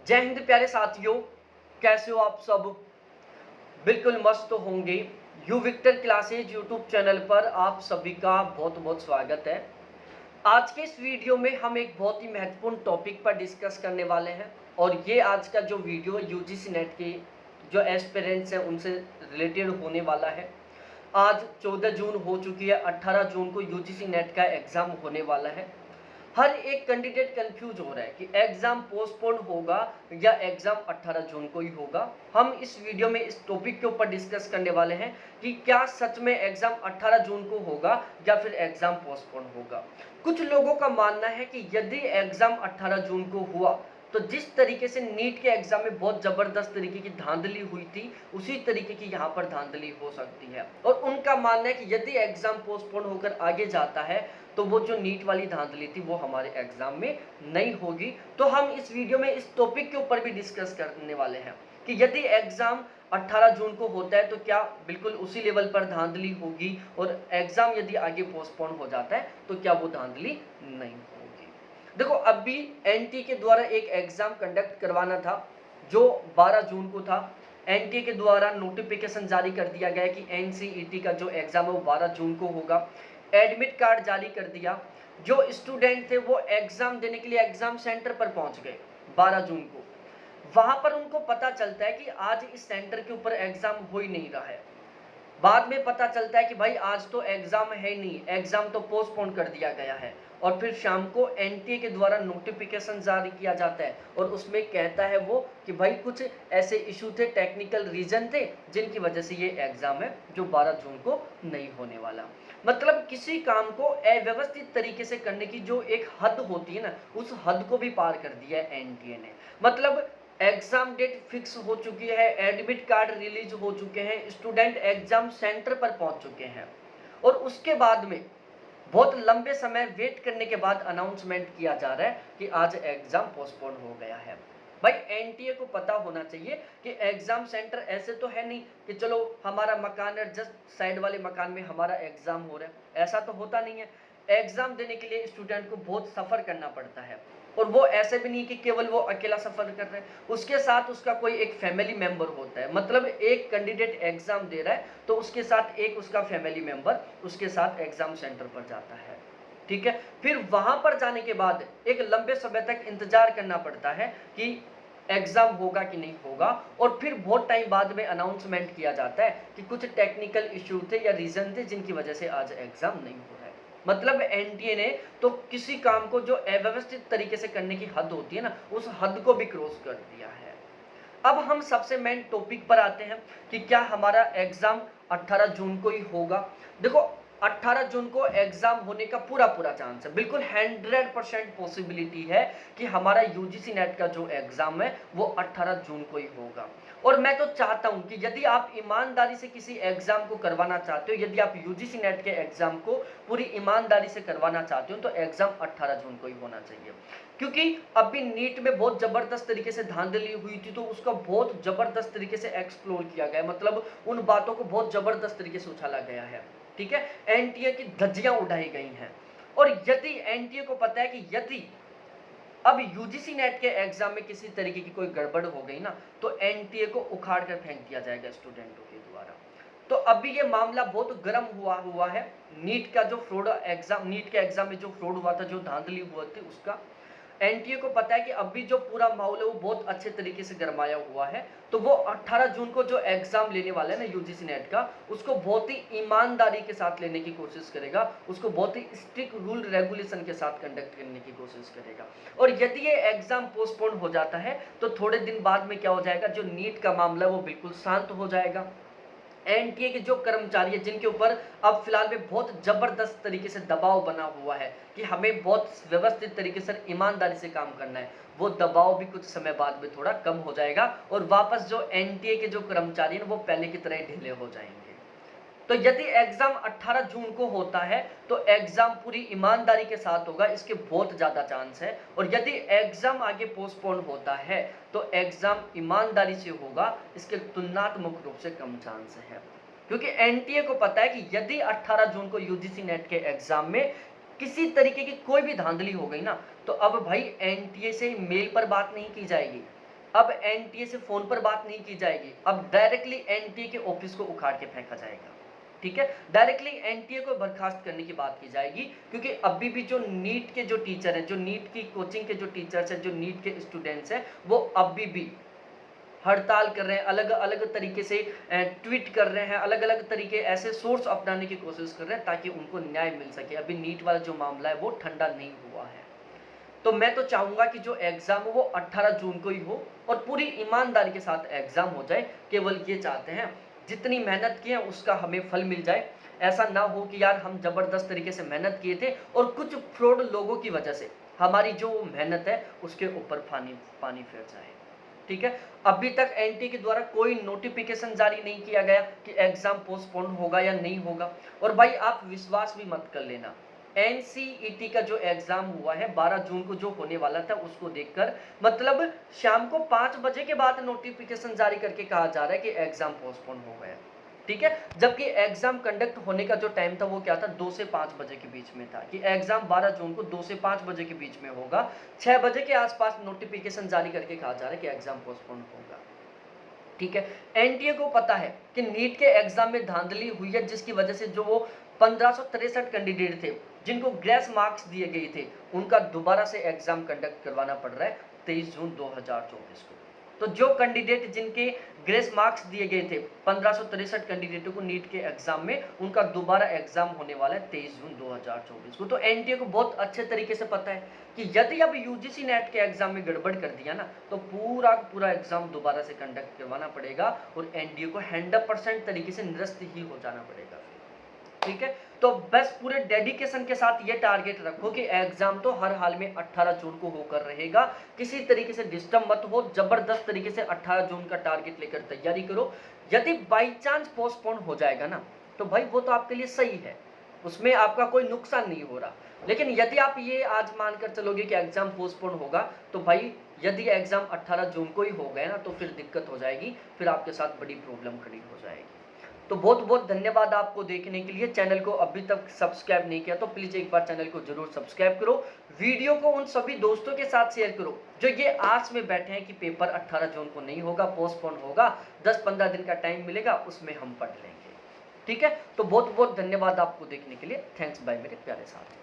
जय हिंद प्यारे साथियों, कैसे हो आप सब। बिल्कुल मस्त होंगे। You Victor classes YouTube channel पर आप सभी का बहुत बहुत स्वागत है। आज के इस वीडियो में हम एक बहुत ही महत्वपूर्ण टॉपिक पर डिस्कस करने वाले हैं और ये आज का जो वीडियो यूजीसी नेट के जो एस्पिरेंट्स हैं उनसे रिलेटेड होने वाला है। आज 14 जून हो चुकी है, 18 जून को यूजीसी नेट का एग्ज़ाम होने वाला है। हर एक कैंडिडेट कंफ्यूज हो रहा है कि एग्जाम पोस्टपोन होगा या एग्जाम 18 जून को ही होगा। हम इस वीडियो में इस टॉपिक के ऊपर डिस्कस करने वाले हैं कि क्या सच में एग्जाम 18 जून को होगा या फिर एग्जाम पोस्टपोन होगा। कुछ लोगों का मानना है कि यदि एग्जाम 18 जून को हुआ तो जिस तरीके से नीट के एग्जाम में बहुत जबरदस्त तरीके की धांधली हुई थी, उसी तरीके की यहाँ पर धांधली हो सकती है। और उनका मानना है कि यदि एग्जाम पोस्टपोन होकर आगे जाता है तो वो जो नीट वाली धांधली थी वो हमारे एग्जाम में नहीं होगी। तो हम इस वीडियो में इस टॉपिक के ऊपर भी डिस्कस करने वाले हैं कि यदि एग्जाम 18 जून को होता है तो क्या बिल्कुल उसी लेवल पर धांधली होगी, और एग्जाम यदि आगे पोस्टपोन हो जाता है तो क्या वो धांधली नहीं होगी। देखो, अभी एनटी के द्वारा एक एग्जाम कंडक्ट करवाना था जो 12 जून को था। एनटीए के द्वारा नोटिफिकेशन जारी कर दिया गया कि एनसीईटी का जो एग्जाम है वो 12 जून को होगा। एडमिट कार्ड जारी कर दिया। जो स्टूडेंट थे वो एग्जाम देने के लिए एग्जाम सेंटर पर पहुंच गए 12 जून को। वहां पर उनको पता चलता है कि आज इस सेंटर के ऊपर एग्जाम हो ही नहीं रहा है। बाद में पता चलता है कि भाई आज तो एग्जाम है नहीं, एग्जाम तो पोस्टपोन कर दिया गया है। और फिर शाम को एनटीए के द्वारा नोटिफिकेशन जारी किया जाता है और उसमें कहता है वो कि भाई कुछ ऐसे इशू थे, टेक्निकल रीजन थे जिनकी वजह से ये एग्जाम है जो 12 जून को नहीं होने वाला। मतलब किसी काम को अव्यवस्थित तरीके से करने की जो एक हद होती है ना, उस हद को भी पार कर दिया है एनटीए ने। मतलब एग्जाम डेट फिक्स हो चुकी है, एडमिट कार्ड रिलीज हो चुके हैं, स्टूडेंट एग्जाम सेंटर पर पहुंच चुके हैं और उसके बाद में बहुत लंबे समय वेट करने के बाद अनाउंसमेंट किया जा रहा है कि आज एग्जाम पोस्टपोन हो गया है। भाई एनटीए को पता होना चाहिए कि एग्जाम सेंटर ऐसे तो है नहीं कि चलो हमारा मकान है, जस्ट साइड वाले मकान में हमारा एग्जाम हो रहा है, ऐसा तो होता नहीं है। एग्जाम देने के लिए स्टूडेंट को बहुत सफर करना पड़ता है और वो ऐसे भी नहीं कि केवल वो अकेला सफर कर रहे हैं, उसके साथ उसका कोई एक फैमिली मेंबर होता है। मतलब एक कैंडिडेट एग्जाम दे रहा है तो उसके साथ एक उसका फैमिली मेंबर उसके साथ एग्जाम सेंटर पर जाता है। ठीक है, फिर वहां पर जाने के बाद एक लंबे समय तक इंतजार करना पड़ता है कि एग्जाम होगा कि नहीं होगा, और फिर बहुत टाइम बाद में अनाउंसमेंट किया जाता है कि कुछ टेक्निकल इश्यू थे या रीजन थे जिनकी वजह से आज एग्जाम नहीं हो रहा है। मतलब एनटीए ने तो किसी काम को जो अव्यवस्थित तरीके से करने की हद होती है ना, उस हद को भी क्रॉस कर दिया है। अब हम सबसे मेन टॉपिक पर आते हैं कि क्या हमारा एग्जाम 18 जून को ही होगा। देखो, 18 जून को एग्जाम होने का पूरा चांस है, बिल्कुल 100% पॉसिबिलिटी है कि हमारा यूजीसी नेट का जो एग्जाम है वो 18 जून को ही होगा। और मैं तो चाहता हूं कि यदि आप ईमानदारी से किसी एग्जाम को करवाना चाहते हो, यदि आप यूजीसी नेट के एग्जाम को पूरी ईमानदारी से करवाना चाहते हो तो एग्जाम 18 जून को ही होना चाहिए। क्योंकि अभी नीट में बहुत जबरदस्त तरीके से धांधली हुई थी तो उसका बहुत जबरदस्त तरीके से एक्सप्लोर किया गया, मतलब उन बातों को बहुत जबरदस्त तरीके से उछाला गया है। ठीक है, एनटीए की धज्जियां उड़ाई गई हैं। और यदि एनटीए को पता है कि यदि अब यूजीसी नेट के एग्जाम में किसी तरीके की कोई गड़बड़ हो गई ना, तो एनटीए को उखाड़ कर फेंक दिया जाएगा स्टूडेंटों के द्वारा। तो अभी ये मामला बहुत गर्म हुआ है। नीट का जो फ्रॉड एग्जाम, नीट के एग्जाम में जो फ्रॉड हुआ था, जो धांधली हुआ थी, उसका एनटीए को पता है कि अभी जो पूरा माहौल है वो बहुत अच्छे तरीके से गरमाया हुआ है। तो वो 18 जून को जो एग्जाम लेने वाला है ना यूजीसी नेट का, उसको बहुत ही ईमानदारी के साथ लेने की कोशिश करेगा, उसको बहुत ही स्ट्रिक्ट रूल रेगुलेशन के साथ कंडक्ट करने की कोशिश करेगा। और यदि ये एग्जाम पोस्टपोन हो जाता है तो थोड़े दिन बाद में क्या हो जाएगा, जो नीट का मामला है वो बिल्कुल शांत हो जाएगा। एनटीए के जो कर्मचारी है जिनके ऊपर अब फिलहाल में बहुत जबरदस्त तरीके से दबाव बना हुआ है कि हमें बहुत व्यवस्थित तरीके से ईमानदारी से काम करना है, वो दबाव भी कुछ समय बाद में थोड़ा कम हो जाएगा और वापस जो एनटीए के जो कर्मचारी हैं वो पहले की तरह ढीले हो जाएंगे। तो यदि एग्जाम 18 जून को होता है तो एग्जाम पूरी ईमानदारी के साथ होगा, इसके बहुत ज्यादा चांस है। और यदि एग्जाम आगे पोस्टपोन होता है तो एग्जाम ईमानदारी से होगा, इसके तुलनात्मक रूप से कम चांस है। क्योंकि एनटीए को पता है कि यदि 18 जून को यूजीसी नेट के एग्जाम में किसी तरीके की कोई भी धांधली हो गई ना, तो अब भाई एनटीए से मेल पर बात नहीं की जाएगी, अब एनटीए से फ़ोन पर बात नहीं की जाएगी, अब डायरेक्टली एनटीए के ऑफिस को उखाड़ के फेंका जाएगा। ठीक है, डायरेक्टली एनटीए को बर्खास्त करने की बात की जाएगी, क्योंकि अभी भी जो नीट के जो टीचर हैं, जो नीट की कोचिंग के जो टीचर्स हैं, जो नीट के स्टूडेंट्स हैं, वो अभी भी हड़ताल कर रहे हैं, अलग अलग तरीके से ट्वीट कर रहे हैं, अलग अलग तरीके ऐसे सोर्स अपनाने की कोशिश कर रहे हैं ताकि उनको न्याय मिल सके। अभी नीट वाला जो मामला है वो ठंडा नहीं हुआ है। तो मैं तो चाहूँगा कि जो एग्ज़ाम हो वो 18 जून को ही हो और पूरी ईमानदारी के साथ एग्ज़ाम हो जाए। केवल ये चाहते हैं, जितनी मेहनत की है उसका हमें फल मिल जाए। ऐसा ना हो कि यार हम ज़बरदस्त तरीके से मेहनत किए थे और कुछ फ्रॉड लोगों की वजह से हमारी जो मेहनत है उसके ऊपर पानी फिर जाए। ठीक है, अभी तक एनटीए के द्वारा कोई नोटिफिकेशन जारी नहीं किया गया कि एग्ज़ाम पोस्टपोन होगा या नहीं होगा। और भाई आप विश्वास भी मत कर लेना, एनसीईटी का जो एग्ज़ाम हुआ है 12 जून को जो होने वाला था उसको देखकर, मतलब शाम को 5 बजे के बाद नोटिफिकेशन जारी करके कहा जा रहा है कि एग्ज़ाम पोस्टपोन हो गया। ठीक है, जबकि एग्ज़ाम कंडक्ट होने का जो टाइम था वो क्या था, 2 से 5 बजे के बीच में था कि एग्ज़ाम 12 जून को 2 से 5 बजे के बीच में होगा। 6 बजे के आसपास नोटिफिकेशन जारी करके कहा जा रहा है कि एग्ज़ाम पोस्टपोन होगा। ठीक है, एनटीए को पता है कि नीट के एग्ज़ाम में धांधली हुई है, जिसकी वजह से जो वो 1563 कैंडिडेट थे जिनको ग्रेस मार्क्स दिए गए थे, उनका दोबारा से एग्ज़ाम कंडक्ट करवाना पड़ रहा है 23 जून 2024 को। तो जो कैंडिडेट जिनके ग्रेस मार्क्स दिए गए थे 1563 कैंडिडेटों को नीट के एग्ज़ाम में, उनका दोबारा एग्ज़ाम होने वाला है 23 जून 2024 को। तो एनटीए को बहुत अच्छे तरीके से पता है कि यदि अब यूजीसी नेट के एग्ज़ाम में गड़बड़ कर दिया ना, तो पूरा का पूरा एग्ज़ाम दोबारा से कंडक्ट करवाना पड़ेगा और एनटीए को 100% तरीके से निरस्त ही हो जाना पड़ेगा। ठीक है, तो बस पूरे डेडिकेशन के साथ ये टारगेट रखो कि एग्जाम तो हर हाल में 18 जून को होकर रहेगा। किसी तरीके से डिस्टर्ब मत हो, जबरदस्त तरीके से 18 जून का टारगेट लेकर तैयारी करो। यदि बाई चांस पोस्टपोन हो जाएगा ना, तो भाई वो तो आपके लिए सही है, उसमें आपका कोई नुकसान नहीं हो रहा। लेकिन यदि आप ये आज मानकर चलोगे कि एग्जाम पोस्टपोन होगा, तो भाई यदि एग्जाम 18 जून को ही हो गया ना, तो फिर दिक्कत हो जाएगी, फिर आपके साथ बड़ी प्रॉब्लम खड़ी हो जाएगी। तो बहुत बहुत धन्यवाद आपको देखने के लिए। चैनल को अभी तक सब्सक्राइब नहीं किया तो प्लीज़ एक बार चैनल को जरूर सब्सक्राइब करो। वीडियो को उन सभी दोस्तों के साथ शेयर करो जो ये आस में बैठे हैं कि पेपर 18 जून को नहीं होगा, पोस्टपोन होगा, 10-15 दिन का टाइम मिलेगा, उसमें हम पढ़ लेंगे। ठीक है, तो बहुत बहुत धन्यवाद आपको देखने के लिए। थैंक्स बाय मेरे प्यारे साथी।